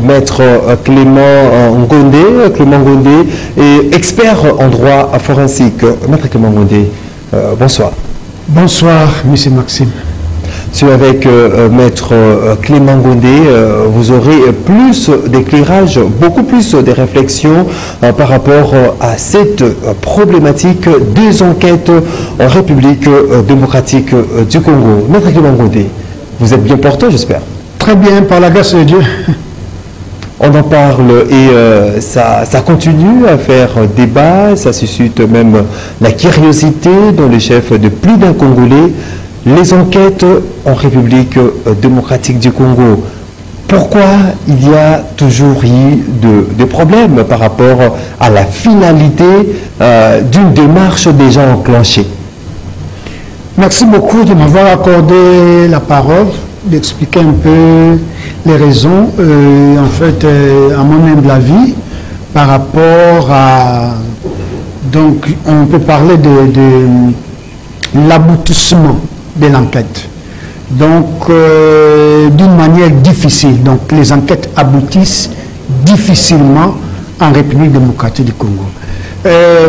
Maître Clément Ngondé, est expert en droit forensique. Maître Clément Ngondé, bonsoir. Bonsoir, monsieur Maxime. Avec Maître Clément Ngondé, vous aurez plus d'éclairage, beaucoup plus de réflexions par rapport à cette problématique des enquêtes en République démocratique du Congo. Maître Clément Ngondé, vous êtes bien portant, j'espère. Très bien, par la grâce de Dieu. On en parle et ça continue à faire débat, ça suscite même la curiosité dans les chefs de plus d'un Congolais. Les enquêtes en République démocratique du Congo, pourquoi il y a toujours eu des problèmes par rapport à la finalité d'une démarche déjà enclenchée? Merci beaucoup de m'avoir accordé la parole, d'expliquer un peu les raisons, en fait, à mon humble avis, par rapport à... Donc, on peut parler de l'aboutissement de l'enquête. Donc, d'une manière difficile. Donc, les enquêtes aboutissent difficilement en République démocratique du Congo.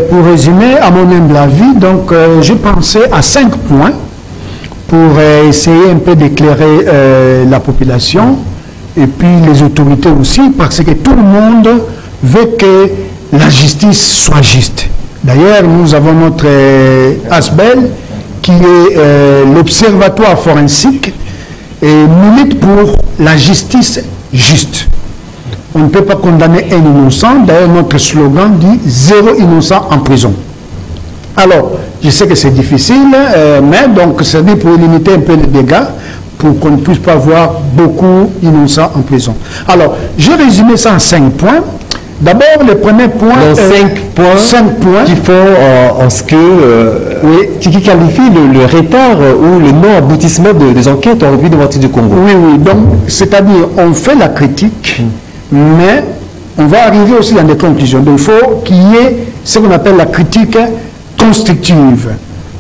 Pour résumer, à mon humble avis, donc, j'ai pensé à 5 points pour essayer un peu d'éclairer la population et puis les autorités aussi, parce que tout le monde veut que la justice soit juste. D'ailleurs, nous avons notre ASBEL, qui est l'Observatoire forensique, et milite pour la justice juste. On ne peut pas condamner un innocent. D'ailleurs, notre slogan dit « Zéro innocent en prison ». Alors, je sais que c'est difficile, mais donc, c'est pour limiter un peu les dégâts, pour qu'on ne puisse pas avoir beaucoup d'innocents en prison. Alors, j'ai résumé ça en 5 points. D'abord, le premier point... Donc, 5 points qui font en ce que... oui, qui qualifie le retard ou le non-aboutissement des enquêtes en République démocratique du Congo. Oui, oui. Donc, c'est-à-dire, on fait la critique, mais on va arriver aussi dans des conclusions. Donc, il faut qu'il y ait ce qu'on appelle la critique constructive.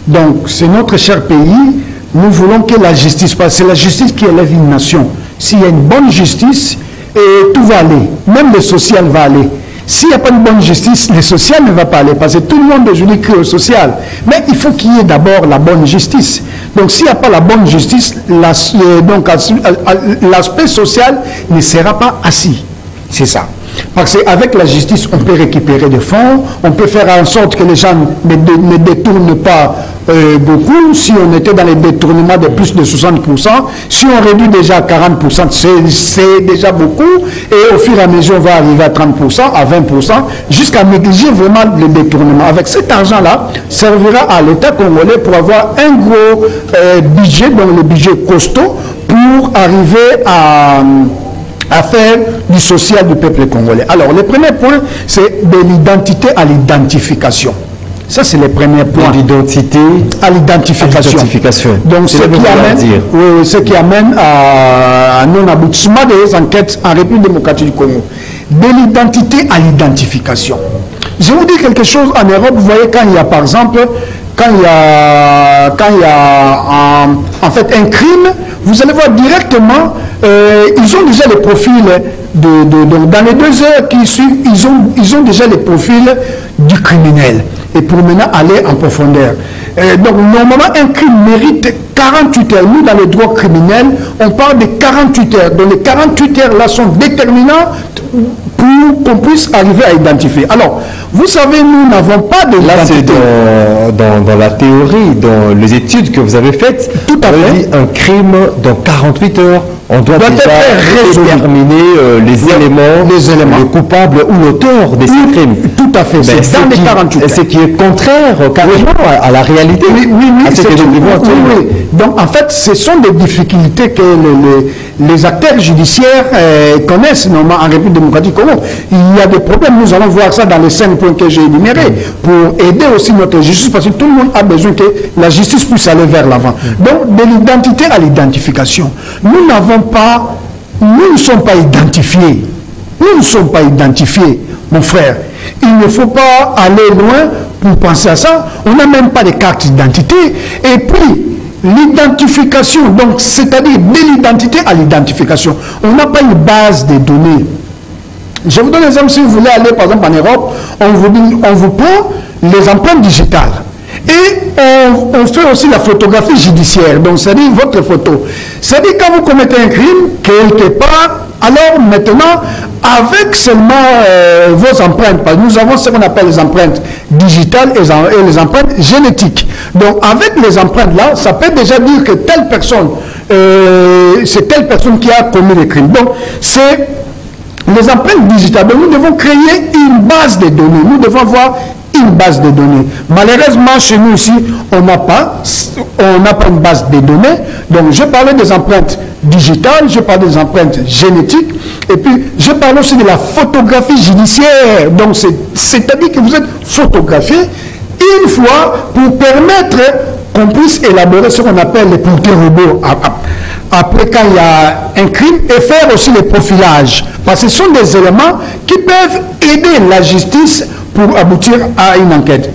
Donc, c'est notre cher pays. Nous voulons que la justice passe. C'est la justice qui élève une nation. S'il y a une bonne justice, et tout va aller, même le social va aller. S'il n'y a pas une bonne justice, le social ne va pas aller, parce que tout le monde aujourd'hui crie au social. Mais il faut qu'il y ait d'abord la bonne justice. Donc s'il n'y a pas la bonne justice, l'aspect social ne sera pas assis. C'est ça. Parce qu'avec la justice, on peut récupérer des fonds, on peut faire en sorte que les gens ne détournent pas beaucoup. Si on était dans les détournements de plus de 60%, si on réduit déjà à 40%, c'est déjà beaucoup. Et au fur et à mesure, on va arriver à 30%, à 20%, jusqu'à négliger vraiment le détournement. Avec cet argent-là, servira à l'État congolais pour avoir un gros budget, donc le budget costaud, pour arriver à faire du social du peuple congolais. Alors, le premier point, c'est de l'identité à l'identification. Ça, c'est le premier point. De l'identité à l'identification. Donc, ce qui amène à non-aboutissement des enquêtes en République démocratique du Congo. De l'identité à l'identification. Je vous dis quelque chose en Europe, vous voyez, quand il y a, par exemple, quand il y a en fait un crime, vous allez voir directement, ils ont déjà les profils, dans les 2 heures qui suivent, ils ont déjà les profils du criminel. Et pour maintenant aller en profondeur. Donc normalement, un crime mérite 48 heures. Nous, dans le droit criminel, on parle de 48 heures. Donc les 48 heures-là sont déterminantes pour qu'on puisse arriver à identifier. Alors, vous savez, nous n'avons pas de l'identité. Dans la théorie, dans les études que vous avez faites, tout à fait. Un crime dans 48 heures, on doit déjà déterminer les éléments, le coupable ou l'auteur de ces crimes. Tout à fait, c'est dans les 48 heures. Ce qui est contraire carrément à la réalité. Oui, donc en fait, ce sont des difficultés que les acteurs judiciaires connaissent normalement en République démocratique Congo. Il y a des problèmes, nous allons voir ça dans les 5 points que j'ai énumérés, pour aider aussi notre justice, parce que tout le monde a besoin que la justice puisse aller vers l'avant. Donc, de l'identité à l'identification. Nous ne sommes pas identifiés. Nous ne sommes pas identifiés, mon frère. Il ne faut pas aller loin pour penser à ça. On n'a même pas de carte d'identité. Et puis, l'identification, donc c'est-à-dire de l'identité à l'identification. On n'a pas une base de données. Je vous donne un exemple, si vous voulez aller par exemple en Europe, on vous prend les empreintes digitales. Et on fait aussi la photographie judiciaire, donc c'est-à-dire votre photo. C'est-à-dire quand vous commettez un crime, quelque part, alors maintenant, avec seulement vos empreintes, parce que nous avons ce qu'on appelle les empreintes digitales et les empreintes génétiques. Donc avec les empreintes là, ça peut déjà dire que telle personne, c'est telle personne qui a commis le crime. Donc c'est les empreintes digitales. Donc nous devons créer une base de données. Nous devons avoir une base de données. Malheureusement, chez nous ici, on n'a pas une base de données. Donc, je parlais des empreintes digitales, je parlais des empreintes génétiques, et puis je parle aussi de la photographie judiciaire. Donc, c'est-à-dire que vous êtes photographié une fois pour permettre qu'on puisse élaborer ce qu'on appelle les portraits robots. Après, quand il y a un crime, et faire aussi les profilages. Parce que ce sont des éléments qui peuvent aider la justice pour aboutir à une enquête.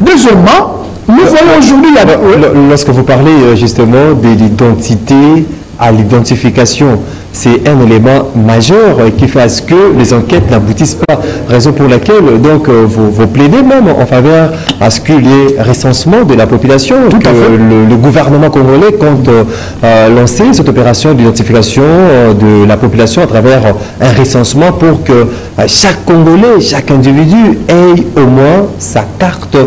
Deuxièmement, nous voyons aujourd'hui... Lorsque vous parlez justement de l'identité à l'identification, c'est un élément majeur qui fait à ce que les enquêtes n'aboutissent pas. Raison pour laquelle donc vous plaidez même en faveur à ce qu'il y ait recensement de la population, que le gouvernement congolais compte lancer cette opération d'identification de la population à travers un recensement pour que chaque Congolais, chaque individu ait au moins sa carte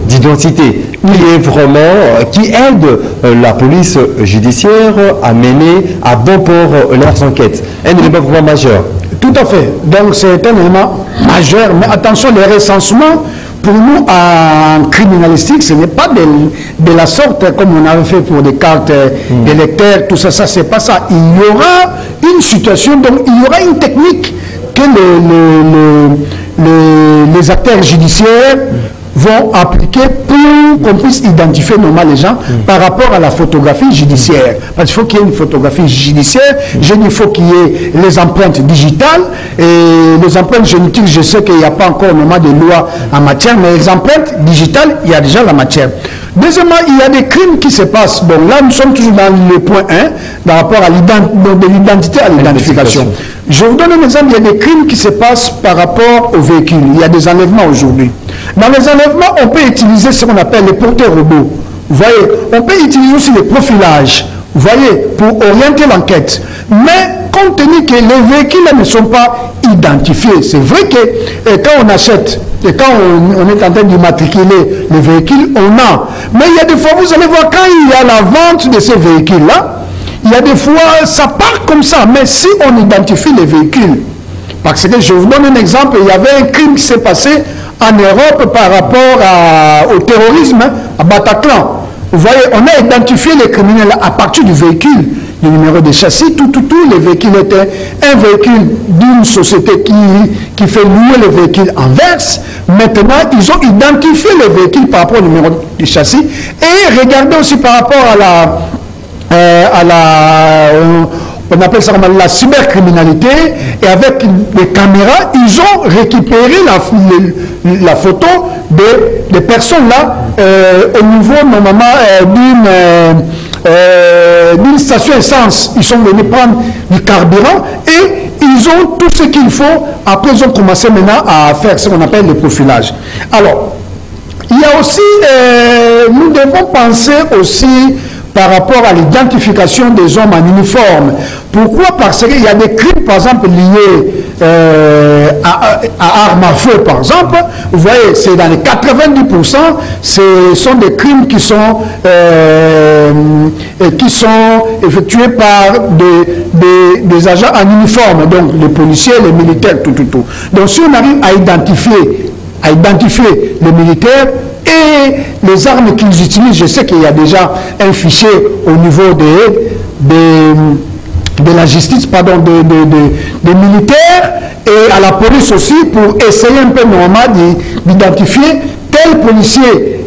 d'identité qui aide la police judiciaire à mener à bon port leurs enquêtes. Un élément vraiment majeur. Tout à fait. Donc c'est un élément majeur. Mais attention, les recensements, pour nous, en criminalistique, ce n'est pas de la sorte comme on avait fait pour des cartes d'électeurs, tout ça, c'est pas ça. Il y aura une situation, donc il y aura une technique que les acteurs judiciaires vont appliquer pour qu'on puisse identifier normalement les gens par rapport à la photographie judiciaire. Parce qu'il faut qu'il y ait une photographie judiciaire, il faut qu'il y ait les empreintes digitales, et les empreintes génétiques, je sais qu'il n'y a pas encore normalement de loi en matière, mais les empreintes digitales, il y a déjà la matière. Deuxièmement, il y a des crimes qui se passent. Donc là, nous sommes toujours dans le point 1, par rapport à l'identité à l'identification. Je vous donne un exemple, il y a des crimes qui se passent par rapport aux véhicules. Il y a des enlèvements aujourd'hui. Dans les enlèvements, on peut utiliser ce qu'on appelle les porteurs robots. Vous voyez, on peut utiliser aussi les profilages, vous voyez, pour orienter l'enquête. Mais compte tenu que les véhicules ne sont pas identifiés, c'est vrai que quand on achète et quand on est en train d'immatriculer les véhicules, on a. Mais il y a des fois, vous allez voir, quand il y a la vente de ces véhicules-là, il y a des fois, ça part comme ça. Mais si on identifie les véhicules, parce que je vous donne un exemple, il y avait un crime qui s'est passé en Europe par rapport au terrorisme à Bataclan. Vous voyez, on a identifié les criminels à partir du véhicule, du numéro de châssis, tout les véhicules étaient un véhicule d'une société qui fait louer les véhicules en verse. Maintenant, ils ont identifié les véhicules par rapport au numéro de châssis et regardez aussi par rapport on appelle ça la cybercriminalité, et avec les caméras, ils ont récupéré la photo des personnes là au niveau normalement d'une station essence. Ils sont venus prendre du carburant et ils ont tout ce qu'il faut. Après, ils ont commencé maintenant à faire ce qu'on appelle le profilage. Alors, il y a aussi, nous devons penser aussi par rapport à l'identification des hommes en uniforme. Pourquoi? Parce qu'il y a des crimes, par exemple, liés à armes à feu, par exemple. Vous voyez, c'est dans les 90%, ce sont des crimes qui sont effectués par des agents en uniforme, donc les policiers, les militaires, tout. Donc si on arrive à identifier les militaires, et les armes qu'ils utilisent, je sais qu'il y a déjà un fichier au niveau de la justice, pardon, des militaires et à la police aussi, pour essayer un peu normalement d'identifier tel policier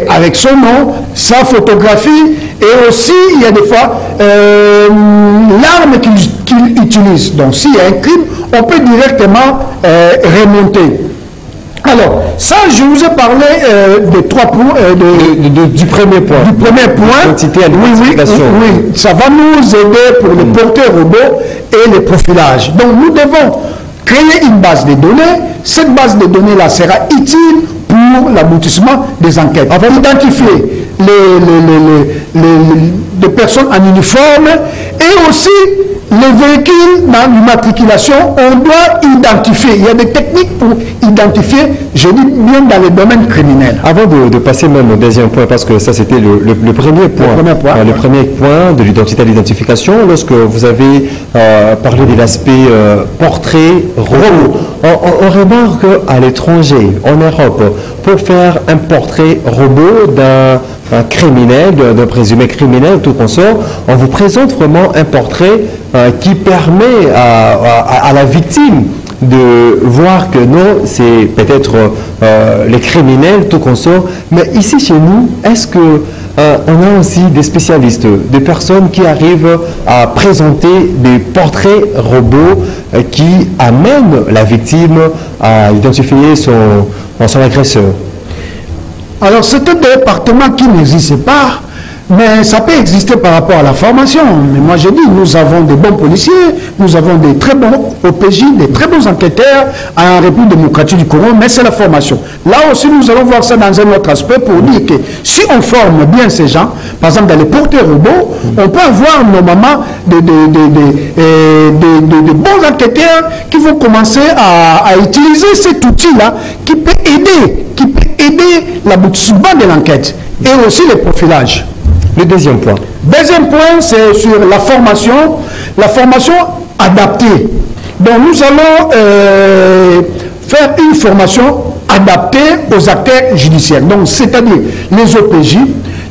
avec son nom, sa photographie, et aussi il y a des fois l'arme qu'il utilise. Donc s'il y a un crime, on peut directement remonter. Alors, ça, je vous ai parlé de 3 points. Du premier point. Du premier point. Oui, ça va nous aider pour les porteurs robots et les profilages. Donc, nous devons créer une base de données. Cette base de données-là sera utile pour l'aboutissement des enquêtes. On va identifier les personnes en uniforme et aussi les véhicules dans l'immatriculation, on doit identifier. Il y a des techniques pour identifier, je dis bien dans les domaines criminels. Avant de passer même au deuxième point, parce que ça c'était le premier point. Le premier point de l'identité à l'identification, lorsque vous avez parlé de l'aspect portrait robot. On remarque qu'à l'étranger, en Europe, pour faire un portrait robot d'un criminel, d'un présumé criminel, tout consort, on vous présente vraiment un portrait qui permet à la victime de voir que non, c'est peut-être les criminels, tout consort. Mais ici chez nous, est-ce que on a aussi des spécialistes, des personnes qui arrivent à présenter des portraits robots qui amènent la victime à identifier son agresseur? Alors, c'est un département qui n'existe pas, mais ça peut exister par rapport à la formation. Mais moi, je dis, nous avons des bons policiers, nous avons des très bons OPJ, des très bons enquêteurs en République démocratique du Congo, mais c'est la formation. Là aussi, nous allons voir ça dans un autre aspect pour dire que si on forme bien ces gens, par exemple dans les porteurs robots, on peut avoir normalement de bons enquêteurs qui vont commencer à utiliser cet outil-là qui peut aider l'aboutissement de l'enquête et aussi le profilage. Le deuxième point. Deuxième point, c'est sur la formation adaptée. Donc nous allons faire une formation adaptée aux acteurs judiciaires. Donc c'est-à-dire les OPJ,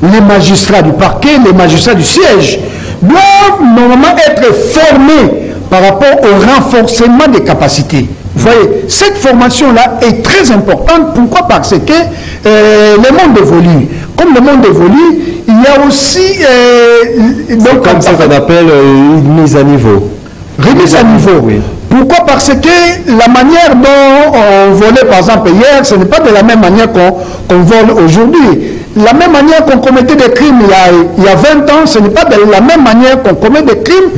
les magistrats du parquet, les magistrats du siège doivent normalement être formés par rapport au renforcement des capacités. Vous voyez, cette formation-là est très importante. Pourquoi? Parce que le monde évolue. Comme le monde évolue, il y a aussi... donc, comme ça qu'on appelle une mise à niveau. Remise à niveau, oui. Pourquoi? Parce que la manière dont on volait, par exemple, hier, ce n'est pas de la même manière qu'on vole aujourd'hui. La même manière qu'on commettait des crimes il y a 20 ans, ce n'est pas de la même manière qu'on commet des crimes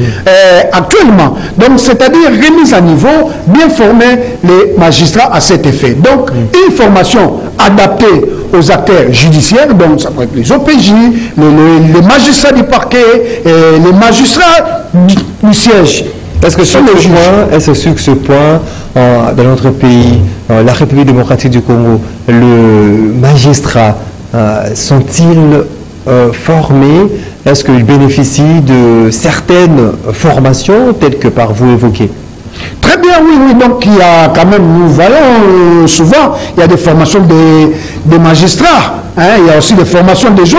actuellement. Donc, c'est-à-dire remise à niveau, bien former les magistrats à cet effet. Donc, une formation adaptée aux acteurs judiciaires, donc ça peut être les OPJ, les magistrats du parquet, les magistrats du siège. Est-ce que sur ce point, dans notre pays, la République démocratique du Congo, le magistrat sont-ils formés? Est-ce qu'ils bénéficient de certaines formations telles que par vous évoquées? Très bien, oui. Donc il y a quand même, nous voyons souvent, il y a des formations des magistrats. Il y a aussi des formations des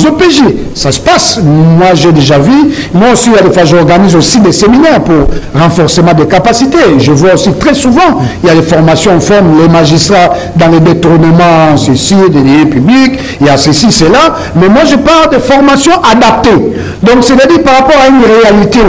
OPJ. Ça se passe. Moi, j'ai déjà vu. Moi aussi, il y a des fois, j'organise aussi des séminaires pour renforcement des capacités. Je vois aussi très souvent, il y a des formations, on forme les magistrats dans les détournements, ceci, des lieux publics. Il y a ceci, cela. Mais moi, je parle de formations adaptées. Donc, c'est-à-dire par rapport à une réalité.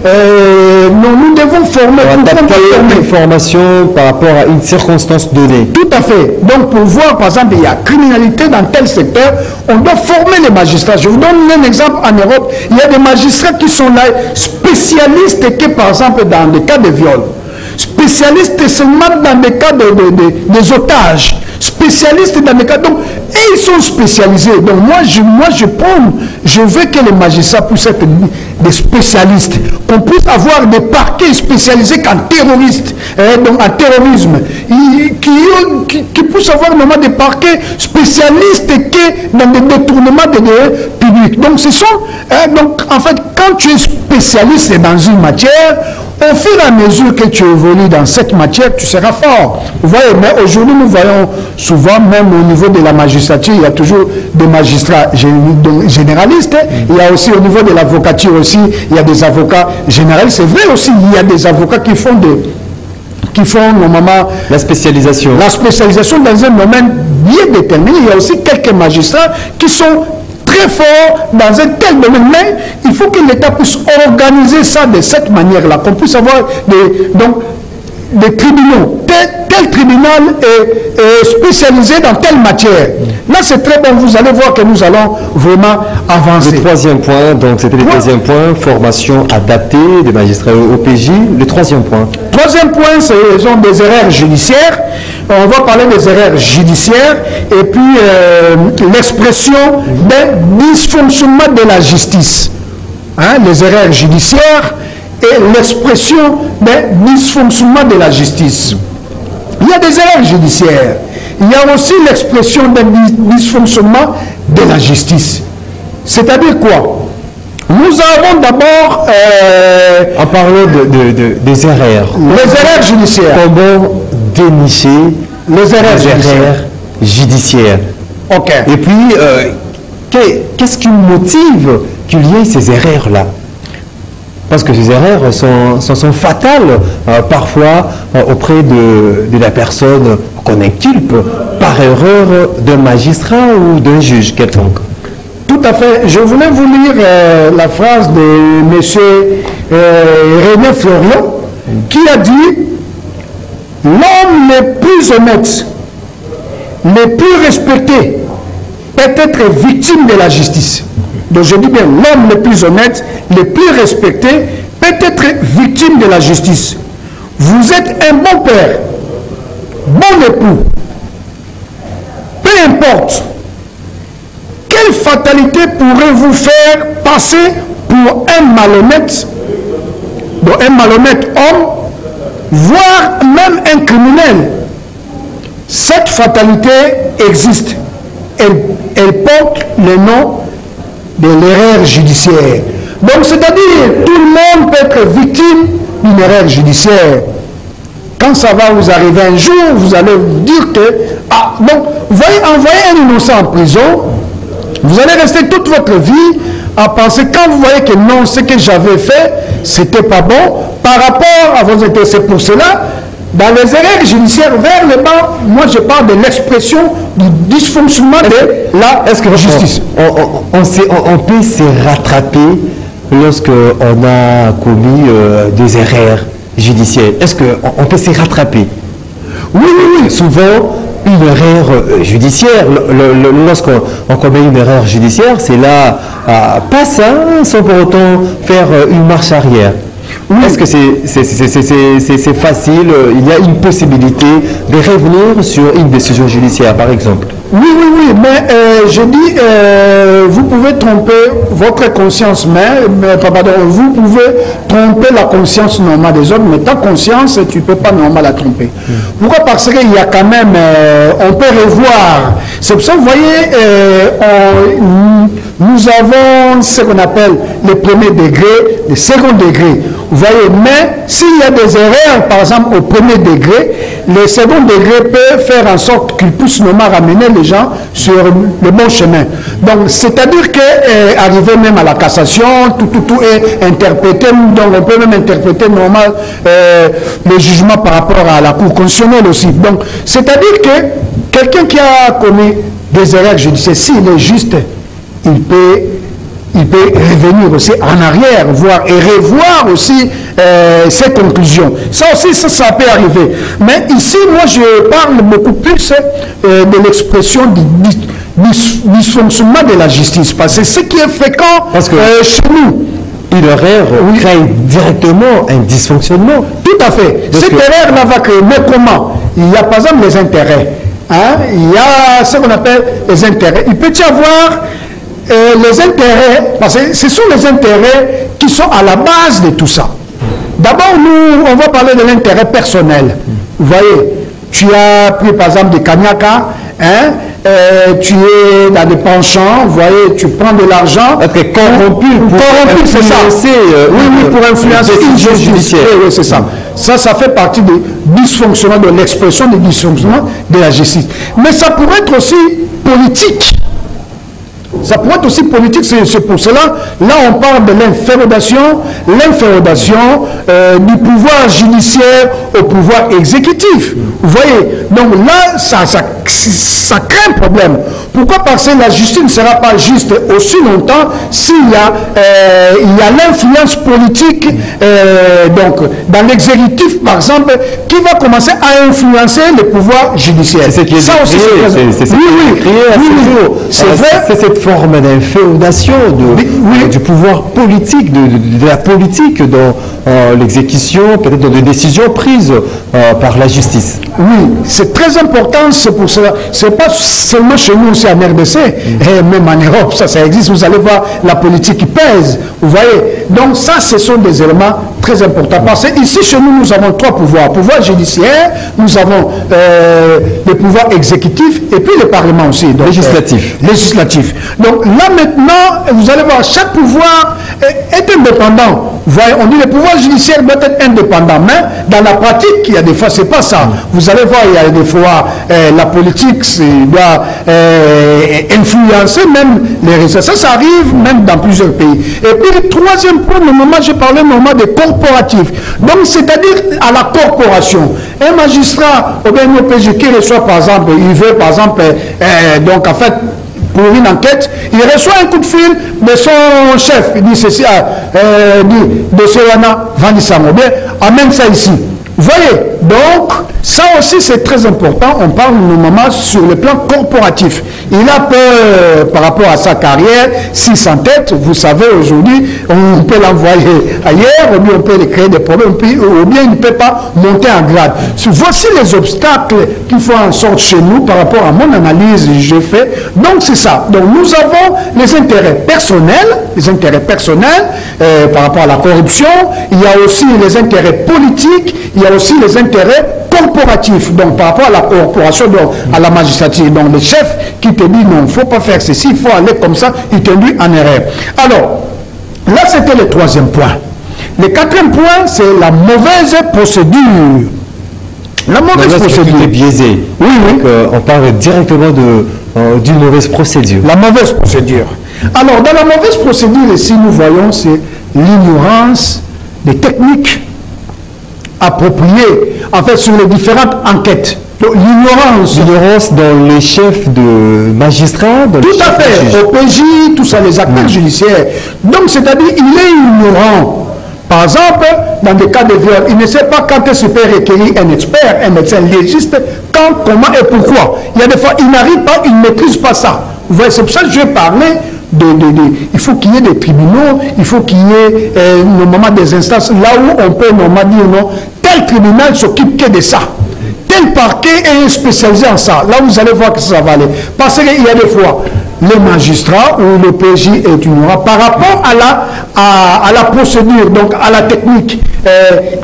Nous devons former. Adapter une formation par rapport à une circonstance donnée. Tout à fait. Donc, pour voir, par exemple, il y a criminalité dans tel secteur, on doit former les magistrats. Je vous donne un exemple en Europe. Il y a des magistrats qui sont là, spécialistes, qui, par exemple, dans des cas de viol, spécialistes seulement dans des cas des otages, spécialistes dans des cas... Donc, et ils sont spécialisés. Donc, moi, je veux que les magistrats puissent être des spécialistes, qu'on puisse avoir des parquets spécialisés en terroristes, donc en terrorisme, qui puissent avoir normalement des parquets spécialistes dans des détournements de deniers publics. Donc, ce sont... donc, en fait, quand tu es spécialiste dans une matière, au fur et à mesure que tu évolues dans cette matière, tu seras fort. Vous voyez, mais aujourd'hui, nous voyons souvent, même au niveau de la magistrature, il y a toujours des magistrats généralistes. Il y a aussi au niveau de l'avocature aussi, il y a des avocats généralistes. C'est vrai aussi, il y a des avocats qui font normalement la spécialisation. La spécialisation dans un domaine bien déterminé. Il y a aussi quelques magistrats qui sont très fort dans un tel domaine, mais il faut que l'État puisse organiser ça de cette manière-là, qu'on puisse avoir des... Donc, des tribunaux. Tel tribunal est spécialisé dans telle matière. Là, c'est très bon. Vous allez voir que nous allons vraiment avancer. Le troisième point, donc c'était le deuxième point, formation adaptée des magistrats au PJ. Le troisième point. Troisième point, ce sont des erreurs judiciaires. On va parler des erreurs judiciaires et puis l'expression d'un dysfonctionnement de la justice. Hein, les erreurs judiciaires et l'expression d'un dysfonctionnement de la justice. Il y a des erreurs judiciaires. Il y a aussi l'expression d'un dysfonctionnement de la justice. C'est-à-dire quoi? Nous avons d'abord... en parlant des erreurs. Les erreurs judiciaires. Comment dénicher les erreurs judiciaires. Ok. Et puis, qu'est-ce qui motive qu'il y ait ces erreurs-là? Parce que ces erreurs sont fatales parfois auprès de la personne qu'on inculpe par erreur d'un magistrat ou d'un juge quelconque. Tout à fait. Je voulais vous lire la phrase de M. René Florian qui a dit « L'homme le plus honnête, le plus respecté, peut être victime de la justice. » Donc je dis bien, l'homme le plus honnête, le plus respecté, peut être victime de la justice. Vous êtes un bon père, bon époux. Peu importe, quelle fatalité pourrait vous faire passer pour un malhonnête, donc un malhonnête homme, voire même un criminel? Cette fatalité existe. Elle porte le nom de l'erreur judiciaire. Donc, c'est-à-dire, tout le monde peut être victime d'une erreur judiciaire. Quand ça va vous arriver un jour, vous allez vous dire que, ah, donc, vous voyez, envoyer un innocent en prison, vous allez rester toute votre vie à penser, quand vous voyez que non, ce que j'avais fait, c'était pas bon, par rapport à vos intérêts. C'est pour cela, dans les erreurs judiciaires vers le bas, moi je parle de l'expression du dysfonctionnement de la justice. On peut se rattraper lorsqu'on a commis des erreurs judiciaires. Est-ce qu'on peut se rattraper? Oui, oui, oui. Souvent, une erreur judiciaire, lorsqu'on commet une erreur judiciaire, c'est là, pas ça, sans pour autant faire une marche arrière. Oui. Est-ce que c'est facile? Il y a une possibilité de revenir sur une décision judiciaire, par exemple? Oui, oui, oui, mais je dis, vous pouvez tromper votre conscience, pardon, vous pouvez tromper la conscience normale des autres, mais ta conscience, tu ne peux pas normalement la tromper. Pourquoi? Parce qu'il y a quand même, on peut revoir. C'est pour ça, vous voyez, nous avons ce qu'on appelle le premier degré, le second degré. Vous voyez, mais s'il y a des erreurs, par exemple, au premier degré, le second degré peut faire en sorte qu'il puisse normalement ramener les gens sur le bon chemin. Donc, c'est-à-dire que arriver même à la cassation, tout est interprété, donc on peut même interpréter normal le jugement par rapport à la Cour constitutionnelle aussi. Donc, c'est-à-dire que quelqu'un qui a commis des erreurs judiciaires, s'il est juste, il peut revenir aussi en arrière, voir et revoir aussi ses conclusions. Ça aussi, ça peut arriver. Mais ici, moi, je parle beaucoup plus de l'expression du dysfonctionnement de la justice. Parce que ce qui est fréquent chez nous, une erreur crée directement un dysfonctionnement. Tout à fait. Cette erreur-là va créer. Mais comment? Il y a par exemple les intérêts. Hein? Il y a ce qu'on appelle les intérêts. Il peut y avoir les intérêts, parce que ce sont les intérêts qui sont à la base de tout ça. D'abord, nous, on va parler de l'intérêt personnel. Vous voyez, tu as pris par exemple des Kanyaka, hein, tu es dans des penchants, vous voyez, tu prends de l'argent. Corrompu, c'est ça. Oui, pour influencer une justice. Oui, c'est ça. Ça fait partie du dysfonctionnement, de l'expression du dysfonctionnement de la justice. Mais ça pourrait être aussi politique. Ça pourrait être aussi politique, c'est pour cela, là on parle de l'inféodation du pouvoir judiciaire au pouvoir exécutif. Vous voyez, donc là, ça crée un problème. Pourquoi? Parce que la justice ne sera pas juste aussi longtemps s'il y a l'influence politique donc, dans l'exécutif, par exemple, qui qui va commencer à influencer le pouvoir judiciaire. C'est ce qui est ça aussi, c'est vrai. C'est cette forme d'inféodation du pouvoir politique, de la politique dans l'exécution, peut-être dans des décisions prises par la justice. Oui, c'est très important, c'est pour cela. C'est pas seulement chez nous aussi en RDC, et même en Europe, ça existe. Vous allez voir la politique qui pèse, vous voyez. Donc ça, ce sont des éléments très importants. Parce que ici, chez nous, nous avons trois pouvoirs. Pouvoir judiciaire, nous avons le pouvoir exécutif et puis le Parlement aussi. Donc, législatif. Donc là maintenant, vous allez voir, chaque pouvoir est indépendant. Vous voyez, on dit le pouvoir judiciaire doit être indépendant, mais dans la pratique, il y a des fois, c'est pas ça. Vous allez voir, il y a des fois, la politique doit influencer même les résultats. Ça arrive même dans plusieurs pays. Et puis, le troisième point, normalement, j'ai parlé normalement de corporatif. Donc, c'est-à-dire à la corporation. Un magistrat, ou bien un OPJ qui reçoit, par exemple, il veut, par exemple, donc, en fait, pour une enquête, il reçoit un coup de fil de son chef. Il dit ceci, de Solana Vanissamo. Bien, amène ça ici. Vous voyez, donc, ça aussi c'est très important. On parle normalement sur le plan corporatif. Il a peur par rapport à sa carrière, s'il s'entête, vous savez, aujourd'hui, on peut l'envoyer ailleurs, ou bien on peut lui créer des problèmes, ou bien il ne peut pas monter en grade. Voici les obstacles qu'il faut en sorte chez nous par rapport à mon analyse que j'ai fait. Donc c'est ça. Donc nous avons les intérêts personnels par rapport à la corruption. Il y a aussi les intérêts politiques. Il y a aussi les intérêts corporatifs, donc par rapport à la corporation, donc à la magistrature. Donc le chef qui te dit non, il ne faut pas faire ceci, il faut aller comme ça, il t'induit en erreur. Alors, là c'était le troisième point. Le quatrième point, c'est la mauvaise procédure. La mauvaise procédure. Est biaisée. Oui. Donc, on parle directement d'une mauvaise procédure. La mauvaise procédure. Alors, dans la mauvaise procédure, ici, nous voyons, c'est l'ignorance des techniques appropriées, en fait, sur les différentes enquêtes. L'ignorance dans les chefs de magistrats. Tout à fait, au PJ, tout ça, les acteurs judiciaires. Donc, c'est-à-dire, il est ignorant. Par exemple, dans des cas de viol, il ne sait pas quand est-ce qu'il peut requérir un expert, un médecin légiste, quand, comment et pourquoi. Il y a des fois, il n'arrive pas, il ne maîtrise pas ça. Vous voyez, c'est pour ça que je vais parler il faut qu'il y ait des tribunaux, il faut qu'il y ait normalement des instances là où on peut normalement dire non, tel tribunal s'occupe que de ça. Tel parquet est spécialisé en ça. Là, vous allez voir que ça va aller. Parce qu'il y a des fois, les magistrats ou le PJ est ignorant par rapport à la procédure, donc à la technique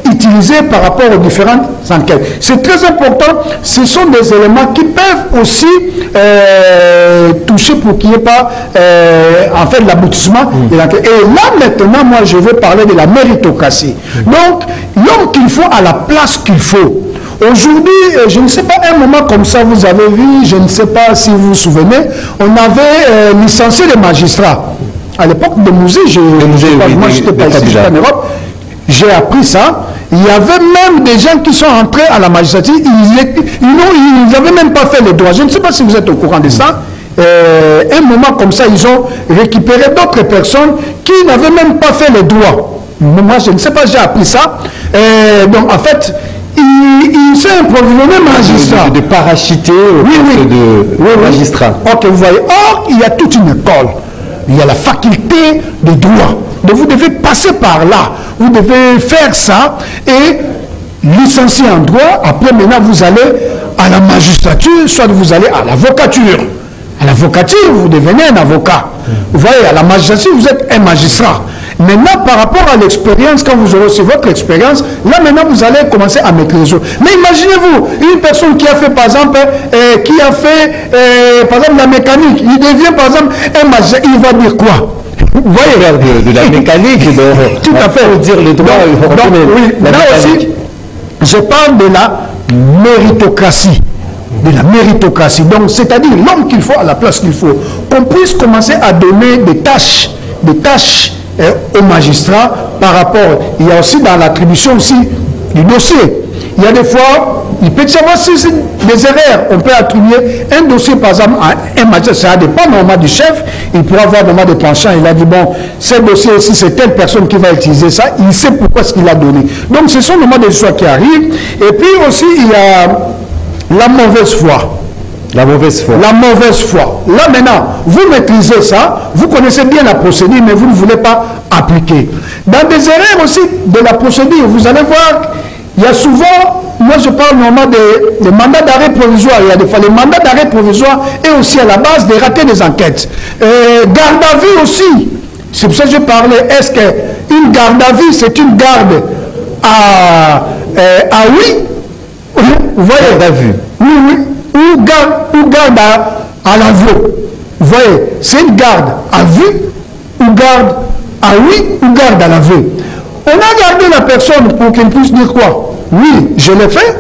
utilisée par rapport aux différentes enquêtes. C'est très important. Ce sont des éléments qui peuvent aussi toucher pour qu'il n'y ait pas en fait l'aboutissement de l'enquête. Et là, maintenant, moi, je veux parler de la méritocratie. Donc, l'homme qu'il faut à la place qu'il faut. Aujourd'hui, je ne sais pas, un moment comme ça, vous avez vu, je ne sais pas si vous vous souvenez, on avait licencié les magistrats. À l'époque de musée, moi je n'étais pas ici, j'étais en Europe, j'ai appris ça. Il y avait même des gens qui sont entrés à la magistrature, ils n'avaient même pas fait les droits. Je ne sais pas si vous êtes au courant de ça. Un moment comme ça, ils ont récupéré d'autres personnes qui n'avaient même pas fait les droits. Moi, je ne sais pas, j'ai appris ça. Donc, en fait, il s'est improvisé magistrat. De parachuter au poste de magistrat. Ok, vous voyez. Or, il y a toute une école. Il y a la faculté de droit. Donc, vous devez passer par là. Vous devez faire ça et licencier en droit. Après, maintenant, vous allez à la magistrature, soit vous allez à l'avocature. À l'avocature, vous devenez un avocat. Vous voyez, à la magistrature, vous êtes un magistrat. Maintenant, par rapport à l'expérience, quand vous aurez reçu votre expérience, là maintenant vous allez commencer à maîtriser les choses. Mais imaginez-vous, une personne qui a fait par exemple, par exemple la mécanique, il devient par exemple un magistrat, il va dire quoi? Vous voyez de la mécanique, tout à fait. Pour dire les droits. Donc, oui, là aussi, je parle de la méritocratie. De la méritocratie. Donc, c'est-à-dire l'homme qu'il faut à la place qu'il faut. Qu'on puisse commencer à donner des tâches aux magistrats par rapport, il y a aussi dans l'attribution aussi du dossier. Il y a des fois, il peut y avoir des erreurs. On peut attribuer un dossier, par exemple, à un magistrat. Ça dépend normalement du chef. Il pourra avoir normalement des penchants. Il a dit, bon, ce dossier-ci, c'est telle personne qui va utiliser ça. Il sait pourquoi ce qu'il a donné. Donc, ce sont normalement des histoires qui arrivent. Et puis aussi, il y a la mauvaise foi. La mauvaise foi. La mauvaise foi. Là, maintenant, vous maîtrisez ça. Vous connaissez bien la procédure, mais vous ne voulez pas appliquer. Dans des erreurs aussi de la procédure, vous allez voir, il y a souvent, moi je parle normalement des mandats d'arrêt provisoire. Il y a des fois, les mandats d'arrêt provisoire est aussi à la base des ratés des enquêtes. Garde à vue aussi. C'est pour ça que je parlais. Est-ce qu'une garde à vue, c'est une garde à oui? Vous voyez? Garde à vue. Oui, oui. Ou garde à l'aveu. Vous voyez? C'est une garde à vue, ou garde à oui, ou garde à l'aveu. On a gardé la personne pour qu'elle puisse dire quoi? Oui, je l'ai fait,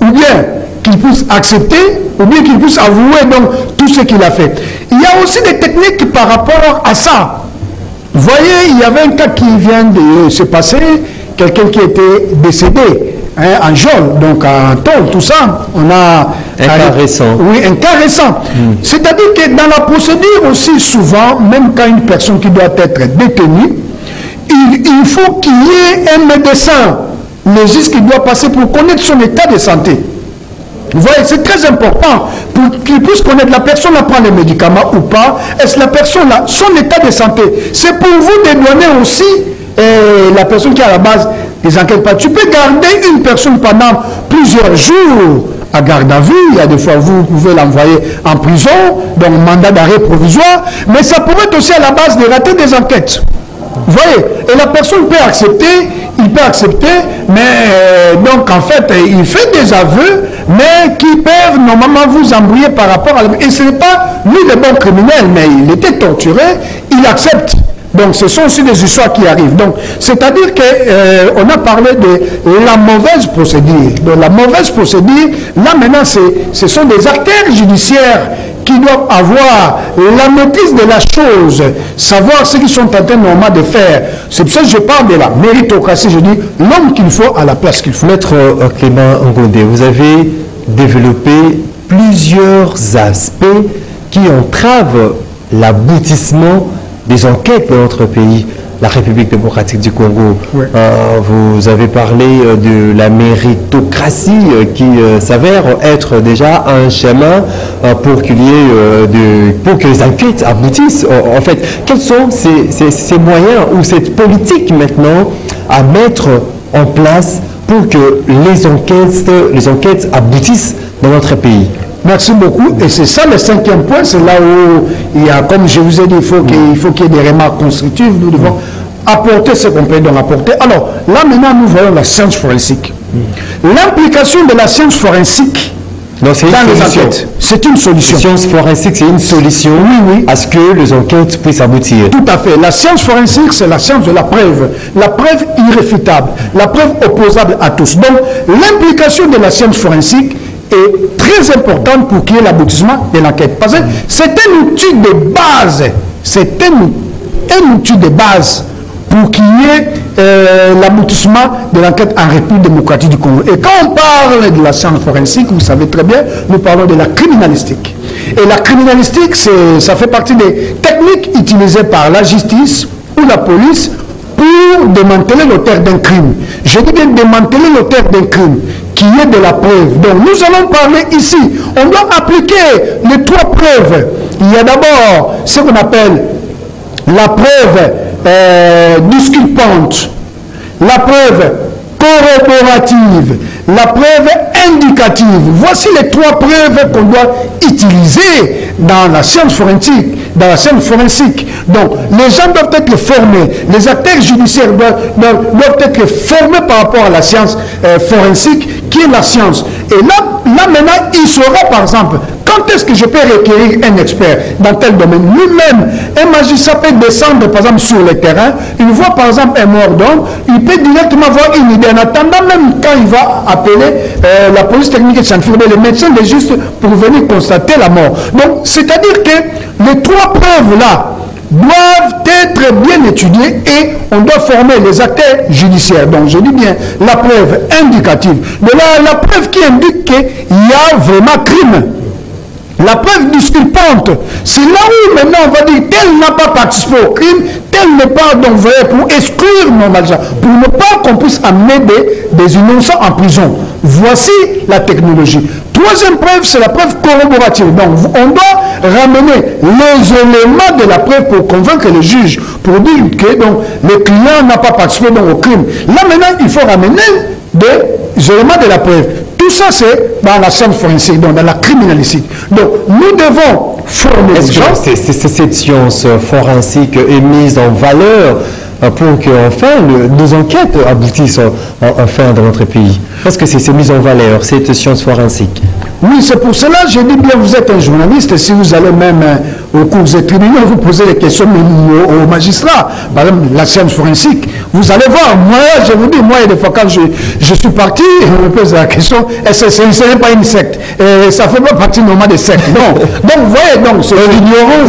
ou bien qu'il puisse accepter, ou bien qu'il puisse avouer donc tout ce qu'il a fait. Il y a aussi des techniques par rapport à ça. Vous voyez, il y avait un cas qui vient de se passer, quelqu'un qui était décédé en geôle, donc en tôle, tout ça. On a un cas récent. Oui, un cas récent. C'est-à-dire que dans la procédure aussi, souvent, même quand une personne qui doit être détenue, il faut qu'il y ait un médecin légiste qui doit passer pour connaître son état de santé. Vous voyez, c'est très important pour qu'il puisse connaître la personne à prendre les médicaments ou pas. Est-ce que la personne a son état de santé? C'est pour vous dédouaner aussi la personne qui est à la base des enquêtes. Tu peux garder une personne pendant plusieurs jours à garde à vue. Il y a des fois, vous pouvez l'envoyer en prison, donc mandat d'arrêt provisoire. Mais ça pourrait être aussi à la base des ratés des enquêtes. Vous voyez, et la personne peut accepter, il peut accepter, mais donc en fait, il fait des aveux, mais qui peuvent normalement vous embrouiller par rapport à... Et ce n'est pas lui le bon criminel, mais il était torturé, il accepte. Donc ce sont aussi des histoires qui arrivent. Donc c'est-à-dire qu'on a parlé de la mauvaise procédure. Donc la mauvaise procédure, là maintenant, ce sont des acteurs judiciaires qui doivent avoir la maîtrise de la chose, savoir ce qu'ils sont en train normalement de faire. C'est pour ça que je parle de la méritocratie. Je dis l'homme qu'il faut à la place qu'il faut. Maître Clément Ngondé, vous avez développé plusieurs aspects qui entravent l'aboutissement des enquêtes dans notre pays, la République démocratique du Congo. Oui. Vous avez parlé de la méritocratie qui s'avère être déjà un chemin pour qu'il y ait pour que les enquêtes aboutissent. En fait, quels sont ces moyens ou cette politique maintenant à mettre en place pour que les enquêtes aboutissent dans notre pays? Merci beaucoup. Et c'est ça le 5e point. C'est là où il y a, comme je vous ai dit, il faut qu'il y ait des remarques constructives. Nous devons apporter ce qu'on peut donc apporter. Alors, là maintenant, nous voyons la science forensique. L'implication de la science forensique dans les enquêtes. C'est une solution. La science forensique, c'est une solution à ce que les enquêtes puissent aboutir. Tout à fait. La science forensique, c'est la science de la preuve irréfutable, la preuve opposable à tous. Donc, l'implication de la science forensique est très importante pour qu'il y ait l'aboutissement de l'enquête. Parce que c'est un outil de base. C'est un outil de base pour qu'il y ait l'aboutissement de l'enquête en République démocratique du Congo. Et quand on parle de la science forensique, vous savez très bien, nous parlons de la criminalistique. Et la criminalistique, ça fait partie des techniques utilisées par la justice ou la police pour démanteler l'auteur d'un crime. Je dis bien démanteler l'auteur d'un crime, qui est de la preuve. Donc nous allons parler ici. On doit appliquer les 3 preuves. Il y a d'abord ce qu'on appelle la preuve disculpante, la preuve corroborative, la preuve indicative. Voici les 3 preuves qu'on doit utiliser dans la science forensique. Donc, les gens doivent être formés, les acteurs judiciaires doivent être formés par rapport à la science forensique, qui est la science. Et là maintenant, il saura, par exemple, quand est-ce que je peux requérir un expert dans tel domaine. Lui-même, un magistrat peut descendre, par exemple, sur le terrain, il voit, par exemple, un mort d'homme, il peut directement avoir une idée. En attendant, même quand il va appeler la police technique et scientifique, le médecin légiste pour venir constater la mort. Donc, c'est-à-dire que les 3 preuves-là doivent être bien étudiée et on doit former les acteurs judiciaires. Donc je dis bien la preuve indicative. Mais là, la preuve qui indique qu'il y a vraiment crime. La preuve disculpante, c'est là où maintenant on va dire tel n'a pas participé au crime, tel n'est pas donc vrai pour exclure normalement, pour ne pas qu'on puisse amener des innocents en prison. Voici la technologie. Troisième preuve, c'est la preuve corroborative. Donc on doit ramener les éléments de la preuve pour convaincre le juge, pour dire que donc, le client n'a pas participé donc, au crime. Là maintenant, il faut ramener des éléments de la preuve. Tout ça, c'est dans la science forensique, donc dans la criminalistique. Donc, nous devons former les gens. Est-ce que cette science forensique est mise en valeur pour que, enfin, nos enquêtes aboutissent enfin dans notre pays? Est-ce que c'est mis en valeur, cette science forensique? Oui, c'est pour cela que je dis bien, vous êtes un journaliste, et si vous allez même au cours des tribunaux, vous posez des questions aux magistrats, par exemple la science forensique, vous allez voir, moi, je vous dis, moi, des fois quand je suis parti, on me pose la question, ce n'est pas une secte, ça ne fait pas partie normalement des sectes, non. Donc, vous voyez, donc, c'est l'ignorance.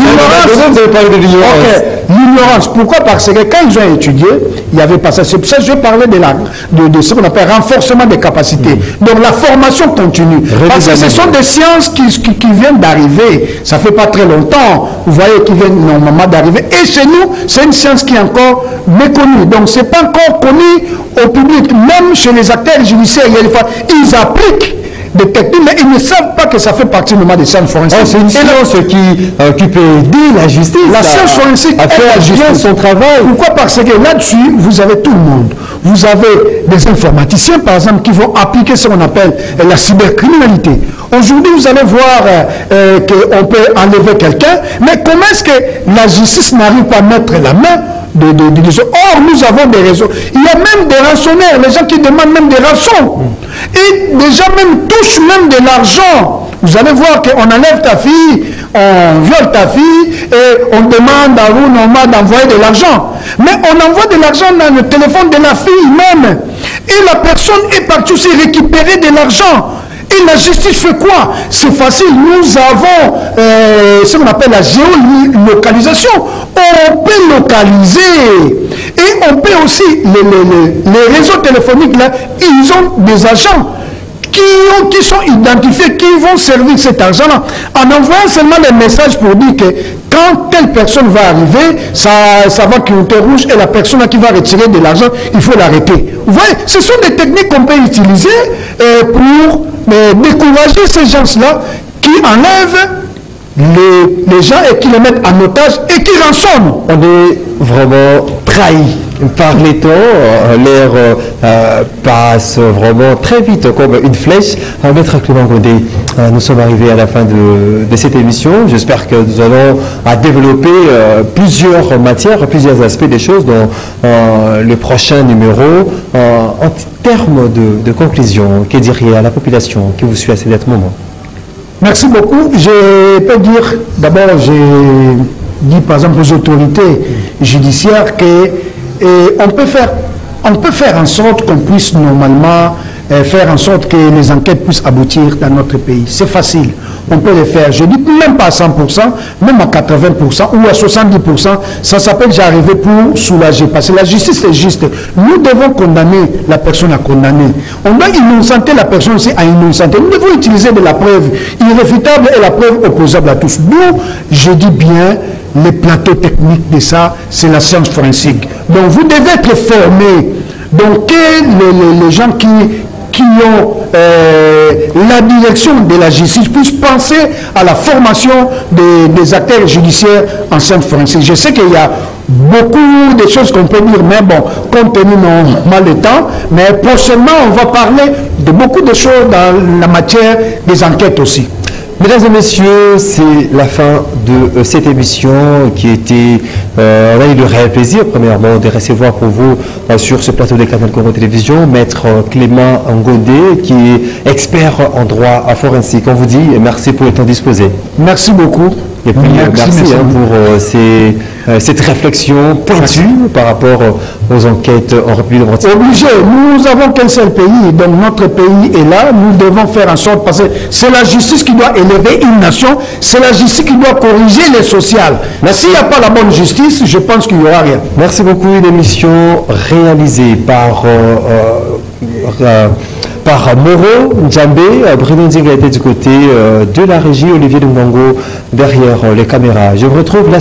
Vous avez parlé de l'ignorance. Ok, l'ignorance. Pourquoi? Parce que quand ils ont étudié, il n'y avait pas ça. C'est pour ça que je parlais de ce qu'on appelle renforcement des capacités. Donc, la formation continue. Parce que ce sont des sciences qui viennent d'arriver. Ça ne fait pas très longtemps. Vous voyez, qui viennent normalement d'arriver. Et chez nous, c'est une science qui est encore méconnue. Donc, ce n'est pas encore connu au public. Même chez les acteurs judiciaires, il y a des fois, ils appliquent des techniques, mais ils ne savent pas que ça fait partie du moment des sciences forensiques. C'est une science qui peut aider la justice la science forensique à faire bien son travail. Pourquoi? Parce que là-dessus, vous avez tout le monde. Vous avez des informaticiens, par exemple, qui vont appliquer ce qu'on appelle la cybercriminalité. Aujourd'hui, vous allez voir qu'on peut enlever quelqu'un, mais comment est-ce que la justice n'arrive pas à mettre la main Or, nous avons des réseaux. Il y a même des rançonnaires, les gens qui demandent même des rançons. Et des gens même touchent même de l'argent. Vous allez voir qu'on enlève ta fille, on viole ta fille et on demande à vous normalement d'envoyer de l'argent. Mais on envoie de l'argent dans le téléphone de la fille même. Et la personne est partie aussi récupérer de l'argent. Et la justice fait quoi? C'est facile. Nous avons ce qu'on appelle la géolocalisation. On peut localiser. Et on peut aussi, les réseaux téléphoniques, là, ils ont des agents qui sont identifiés, qui vont servir cet argent-là. En envoyant seulement des messages pour dire que quand telle personne va arriver, ça va clignoter rouge et la personne qui va retirer de l'argent, il faut l'arrêter. Vous voyez, ce sont des techniques qu'on peut utiliser pour décourager ces gens-là qui enlèvent les gens et qui les mettent en otage et qui rançonnent. On est vraiment trahi par les temps, l'air passe vraiment très vite comme une flèche. Maître Clément Godet, nous sommes arrivés à la fin de cette émission. J'espère que nous allons développer plusieurs matières, plusieurs aspects des choses dans le prochain numéro. En termes de conclusion, que diriez à la population qui vous suit à ce moment? Merci beaucoup. Je peux dire, d'abord, j'ai dit par exemple aux autorités judiciaires que on peut faire en sorte qu'on puisse normalement faire en sorte que les enquêtes puissent aboutir dans notre pays. C'est facile. On peut le faire. Je dis même pas à 100%, même à 80% ou à 70%. Ça s'appelle j'ai arrivé pour soulager. Parce que la justice est juste. Nous devons condamner la personne à condamner. On doit innocenter la personne aussi à innocenter. Nous devons utiliser de la preuve irréfutable et la preuve opposable à tous. D'où je dis bien les plateaux techniques de ça, c'est la science forensique. Donc vous devez être formés. Donc que les gens qui ont la direction de la justice puissent penser à la formation des acteurs judiciaires en sciences forensiques. Je sais qu'il y a beaucoup de choses qu'on peut dire, mais bon, compte tenu mal de temps, mais prochainement on va parler de beaucoup de choses dans la matière des enquêtes aussi. Mesdames et messieurs, c'est la fin de cette émission qui était, on a eu le réel plaisir, premièrement, de recevoir pour vous sur ce plateau des Canal Congo Télévision, Maître Clément Godet, qui est expert en droit forensique. On vous dit merci pour le temps disposé. Merci beaucoup. Et puis, merci pour cette réflexion pointue par rapport aux enquêtes en République démocratique. Obligé, nous n'avons qu'un seul pays, donc notre pays est là, nous devons faire en sorte, parce que c'est la justice qui doit élever une nation, c'est la justice qui doit corriger les sociales. Mais s'il n'y a pas la bonne justice, je pense qu'il n'y aura rien. Merci beaucoup, une émission réalisée par Moro Njambe, Bruno Nzinga était du côté de la régie, Olivier Ngongo derrière les caméras. Je vous retrouve la